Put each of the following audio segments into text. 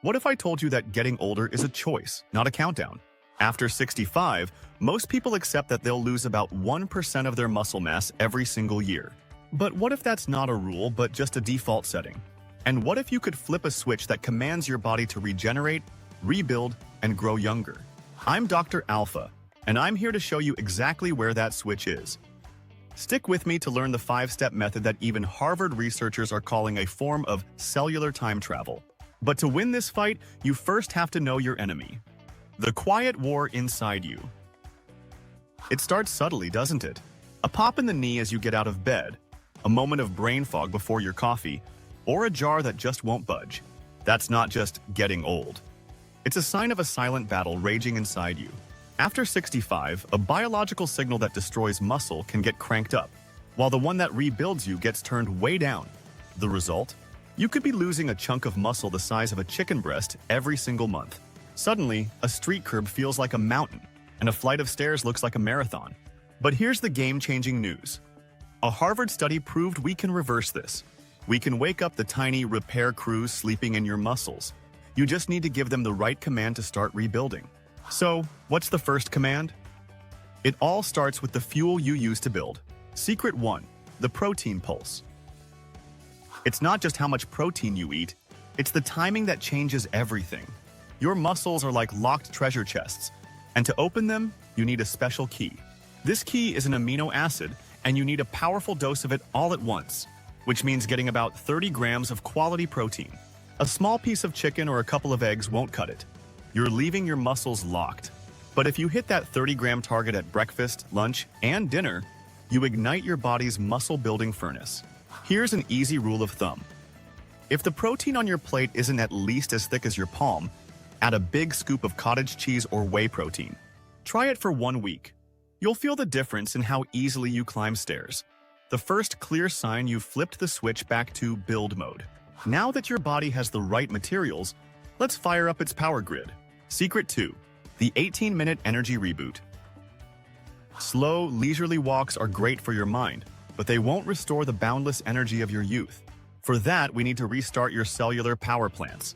What if I told you that getting older is a choice, not a countdown? After 65, most people accept that they'll lose about 1% of their muscle mass every single year. But what if that's not a rule, but just a default setting? And what if you could flip a switch that commands your body to regenerate, rebuild, and grow younger? I'm Dr. Alpha, and I'm here to show you exactly where that switch is. Stick with me to learn the 5-step method that even Harvard researchers are calling a form of cellular time travel. But to win this fight, you first have to know your enemy. The quiet war inside you. It starts subtly, doesn't it? A pop in the knee as you get out of bed, a moment of brain fog before your coffee, or a jar that just won't budge. That's not just getting old. It's a sign of a silent battle raging inside you. After 65, a biological signal that destroys muscle can get cranked up, while the one that rebuilds you gets turned way down. The result? You could be losing a chunk of muscle the size of a chicken breast every single month. Suddenly, a street curb feels like a mountain, and a flight of stairs looks like a marathon. But here's the game-changing news. A Harvard study proved we can reverse this. We can wake up the tiny repair crews sleeping in your muscles. You just need to give them the right command to start rebuilding. So, what's the first command? It all starts with the fuel you use to build. Secret 1, the protein pulse. It's not just how much protein you eat, it's the timing that changes everything. Your muscles are like locked treasure chests, and to open them, you need a special key. This key is an amino acid, and you need a powerful dose of it all at once, which means getting about 30 grams of quality protein. A small piece of chicken or a couple of eggs won't cut it. You're leaving your muscles locked. But if you hit that 30-gram target at breakfast, lunch, and dinner, you ignite your body's muscle-building furnace. Here's an easy rule of thumb. If the protein on your plate isn't at least as thick as your palm, add a big scoop of cottage cheese or whey protein. Try it for 1 week. You'll feel the difference in how easily you climb stairs. The first clear sign you've flipped the switch back to build mode. Now that your body has the right materials, let's fire up its power grid. Secret 2, the 18-minute Energy Reboot. Slow, leisurely walks are great for your mind, but they won't restore the boundless energy of your youth. For that, we need to restart your cellular power plants.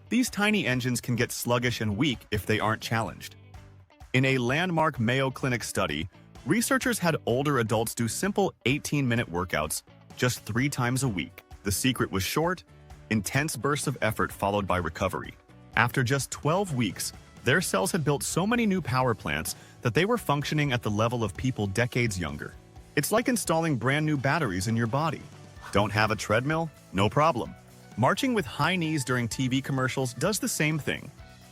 These tiny engines can get sluggish and weak if they aren't challenged. In a landmark Mayo Clinic study, researchers had older adults do simple 18-minute workouts just 3 times a week. The secret was short, intense bursts of effort followed by recovery. After just 12 weeks, their cells had built so many new power plants that they were functioning at the level of people decades younger. It's like installing brand new batteries in your body. Don't have a treadmill? No problem. Marching with high knees during TV commercials does the same thing.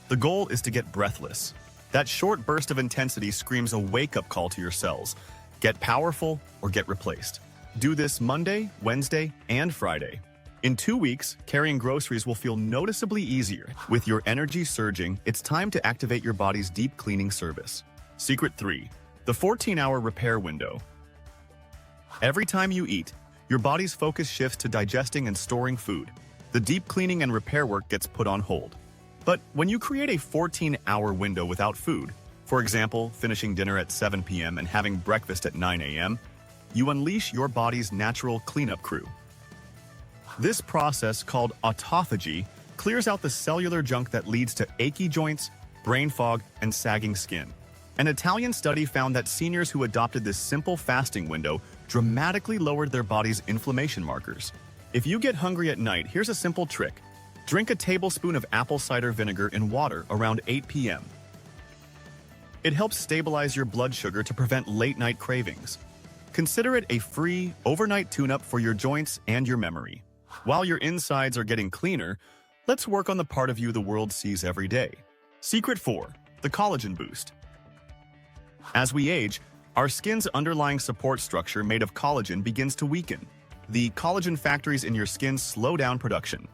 The goal is to get breathless. That short burst of intensity screams a wake-up call to your cells. Get powerful or get replaced. Do this Monday, Wednesday, and Friday. In 2 weeks, carrying groceries will feel noticeably easier. With your energy surging, it's time to activate your body's deep cleaning service. Secret 3, the 14-hour repair window. Every time you eat, your body's focus shifts to digesting and storing food. The deep cleaning and repair work gets put on hold. But when you create a 14-hour window without food, for example, finishing dinner at 7 p.m. and having breakfast at 9 a.m., you unleash your body's natural cleanup crew. This process, called autophagy, clears out the cellular junk that leads to achy joints, brain fog, and sagging skin. An Italian study found that seniors who adopted this simple fasting window dramatically lowered their body's inflammation markers. If you get hungry at night, here's a simple trick. Drink a tablespoon of apple cider vinegar in water around 8 p.m. It helps stabilize your blood sugar to prevent late-night cravings. Consider it a free, overnight tune-up for your joints and your memory. While your insides are getting cleaner, let's work on the part of you the world sees every day. Secret 4, the collagen boost. As we age, our skin's underlying support structure made of collagen begins to weaken. The collagen factories in your skin slow down production.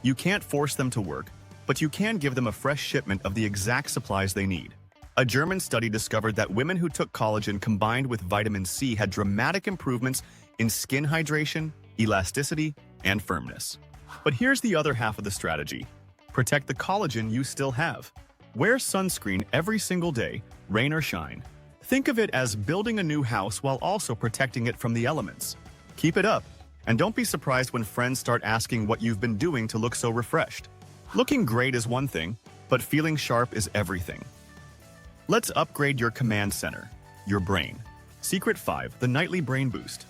You can't force them to work, but you can give them a fresh shipment of the exact supplies they need. A German study discovered that women who took collagen combined with vitamin C had dramatic improvements in skin hydration, elasticity, and firmness. But here's the other half of the strategy. Protect the collagen you still have. Wear sunscreen every single day, rain or shine. Think of it as building a new house while also protecting it from the elements. Keep it up, and don't be surprised when friends start asking what you've been doing to look so refreshed. Looking great is one thing, but feeling sharp is everything. Let's upgrade your command center, your brain. Secret 5, the nightly brain boost.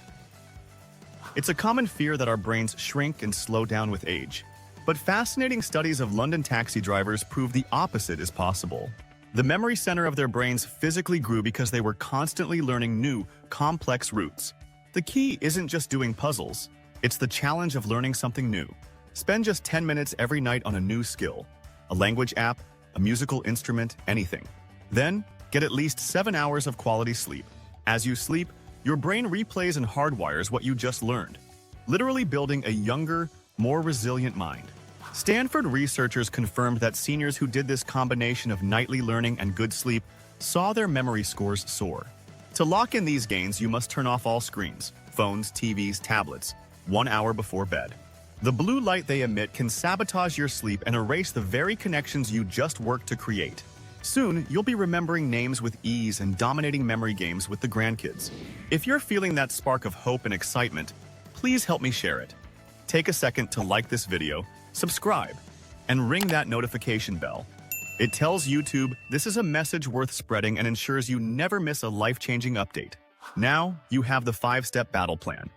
It's a common fear that our brains shrink and slow down with age. But fascinating studies of London taxi drivers prove the opposite is possible. The memory center of their brains physically grew because they were constantly learning new, complex routes. The key isn't just doing puzzles, it's the challenge of learning something new. Spend just 10 minutes every night on a new skill, a language app, a musical instrument, anything. Then, get at least 7 hours of quality sleep. As you sleep, your brain replays and hardwires what you just learned, literally building a younger, more resilient mind. Stanford researchers confirmed that seniors who did this combination of nightly learning and good sleep saw their memory scores soar. To lock in these gains, you must turn off all screens, phones, TVs, tablets, 1 hour before bed. The blue light they emit can sabotage your sleep and erase the very connections you just worked to create. Soon, you'll be remembering names with ease and dominating memory games with the grandkids. If you're feeling that spark of hope and excitement, please help me share it. Take a second to like this video, subscribe, and ring that notification bell. It tells YouTube this is a message worth spreading and ensures you never miss a life-changing update. Now, you have the 5-step battle plan.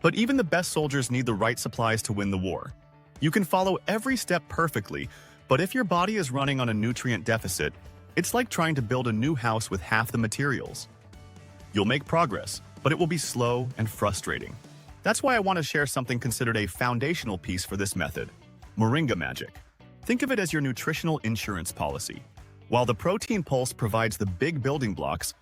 But even the best soldiers need the right supplies to win the war. You can follow every step perfectly, but if your body is running on a nutrient deficit, it's like trying to build a new house with half the materials. You'll make progress, but it will be slow and frustrating. That's why I want to share something considered a foundational piece for this method: Moringa Magic. Think of it as your nutritional insurance policy. While the protein pulse provides the big building blocks,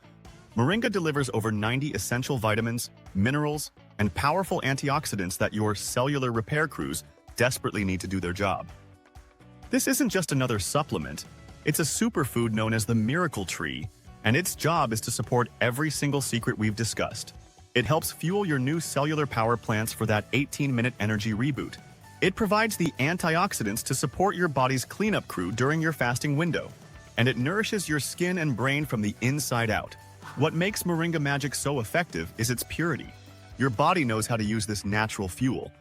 Moringa delivers over 90 essential vitamins, minerals, and powerful antioxidants that your cellular repair crews desperately need to do their job. This isn't just another supplement, it's a superfood known as the miracle tree, and its job is to support every single secret we've discussed. It helps fuel your new cellular power plants for that 18-minute energy reboot. It provides the antioxidants to support your body's cleanup crew during your fasting window, and it nourishes your skin and brain from the inside out. What makes Moringa Magic so effective is its purity. Your body knows how to use this natural fuel,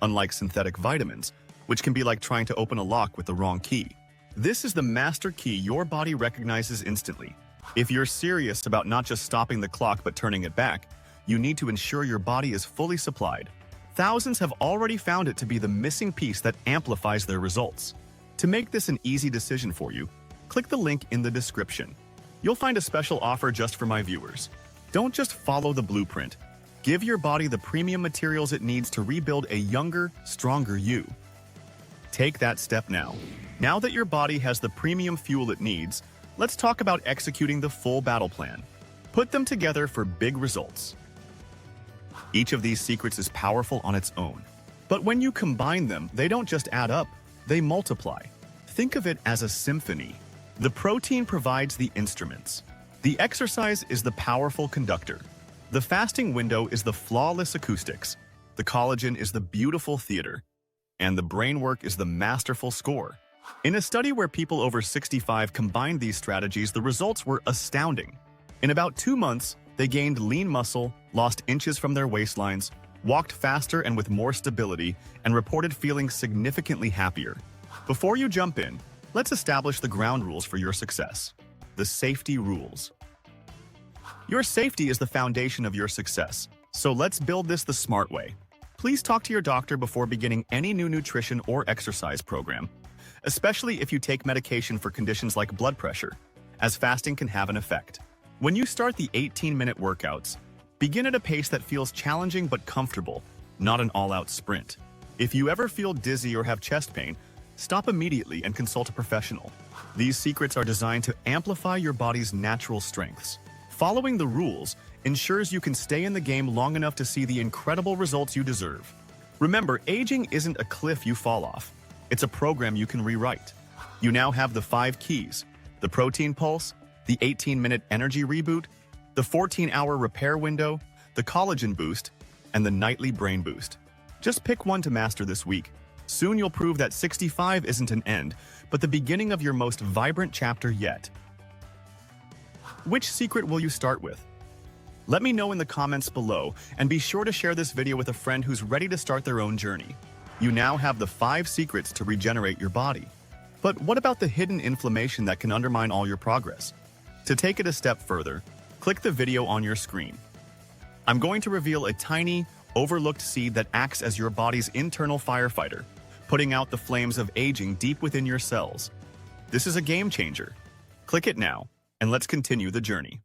unlike synthetic vitamins, which can be like trying to open a lock with the wrong key. This is the master key your body recognizes instantly. If you're serious about not just stopping the clock but turning it back, you need to ensure your body is fully supplied. Thousands have already found it to be the missing piece that amplifies their results. To make this an easy decision for you, click the link in the description. You'll find a special offer just for my viewers. Don't just follow the blueprint. Give your body the premium materials it needs to rebuild a younger, stronger you. Take that step now. Now that your body has the premium fuel it needs, let's talk about executing the full battle plan. Put them together for big results. Each of these secrets is powerful on its own. But when you combine them, they don't just add up, they multiply. Think of it as a symphony. The protein provides the instruments. The exercise is the powerful conductor. The fasting window is the flawless acoustics. The collagen is the beautiful theater. And the brain work is the masterful score. In a study where people over 65 combined these strategies, the results were astounding. In about 2 months, they gained lean muscle, lost inches from their waistlines, walked faster and with more stability, and reported feeling significantly happier. Before you jump in, let's establish the ground rules for your success. The safety rules. Your safety is the foundation of your success, so let's build this the smart way. Please talk to your doctor before beginning any new nutrition or exercise program, especially if you take medication for conditions like blood pressure, as fasting can have an effect. When you start the 18-minute workouts, begin at a pace that feels challenging but comfortable, not an all-out sprint. If you ever feel dizzy or have chest pain, stop immediately and consult a professional. These secrets are designed to amplify your body's natural strengths. Following the rules ensures you can stay in the game long enough to see the incredible results you deserve. Remember, aging isn't a cliff you fall off. It's a program you can rewrite. You now have the 5 keys: the protein pulse, the 18-minute energy reboot, the 14-hour repair window, the collagen boost, and the nightly brain boost. Just pick one to master this week. Soon you'll prove that 65 isn't an end, but the beginning of your most vibrant chapter yet. Which secret will you start with? Let me know in the comments below, and be sure to share this video with a friend who's ready to start their own journey. You now have the 5 secrets to regenerate your body. But what about the hidden inflammation that can undermine all your progress? To take it a step further, click the video on your screen. I'm going to reveal a tiny, overlooked seed that acts as your body's internal firefighter, putting out the flames of aging deep within your cells. This is a game changer. Click it now, and let's continue the journey.